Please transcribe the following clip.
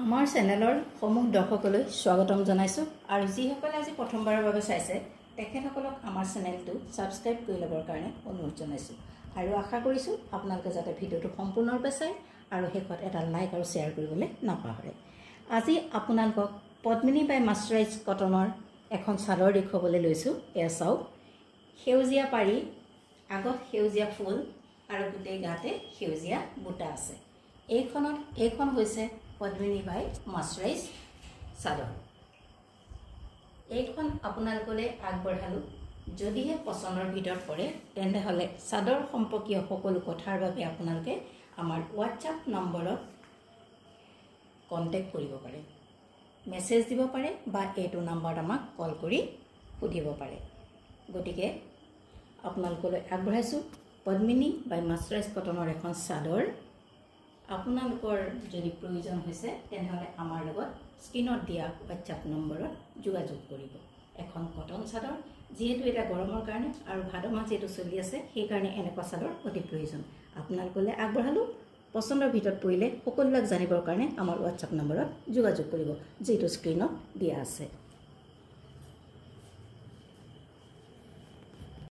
আমাৰ চেনেলৰ সমূহ দৰ্শকলৈ স্বাগতম জনাইছো আৰু যিসকলে আজি প্ৰথমবাৰৰ বাবে চাইছে তেখেতসকলক আমাৰ চেনেলটো সাবস্ক্ৰাইব কৰি ল'বৰ কাৰণে অনুৰোধ জনাইছো আৰু আশা কৰিছো আপোনালোকে যাতে ভিডিওটো সম্পূৰ্ণৰূপে চাই আৰু শেষত এটা লাইক আৰু শেয়াৰ কৰিবলৈ নাপাহৰে। আজি আপোনালোকক পদ্মিনী বাই মাৰ্চাৰাইজ কটনৰ এখন চাদৰ দেখুৱাবলৈ লৈছো। এয়া চাওক, সেউজীয়া পাৰি, আগত সেউজীয়া ফুল আৰু গোটেই গাতে সেউজীয়া বুটা আছে। এইখন হৈছে পদ্মিনী বাই মাৰ্চাৰাইজ চাদৰ। এইখন আপোনালোকলৈ আগবঢ়ালো। যদিহে পছন্দৰ ভিতৰত পৰে তেন্তে হলে চাদৰ সম্পৰ্কীয় সকলো কথাৰ বাবে আপোনালোকে আমাৰ হোৱাটছআপ নম্বৰত কন্টেক্ট কৰিব পাৰে, মেছেজ দিব পাৰে বা এইটো নম্বৰত আমাক কল কৰি সুধিব পাৰে। গতিকে আপোনালোকলৈ আগবঢ়াইছো পদ্মিনী বাই মাৰ্চাৰাইজ কটনৰ এখন চাদৰ। আপোনালোকৰ যদি প্ৰয়োজন হৈছে তেনেহলে আমাৰ লগত স্ক্ৰীনত দিয়া হোৱাটছআপ নম্বৰত যোগাযোগ কৰিব। এখন কটন চাদৰ, যেহেতু এটা গৰমৰ কাৰণে আৰু ভাদ মাহ যেহেতু চলি আছে সেইকাৰণে এনেকুৱা চাদৰ অতি প্ৰয়োজন। আপোনালোকলৈ আগবঢ়ালো। পছন্দৰ ভিতৰত পৰিলে সকলোবিলাক জানিবৰ কাৰণে আমাৰ হোৱাটছআপ নম্বৰত যোগাযোগ কৰিব, যিটো স্ক্ৰীনত দিয়া আছে।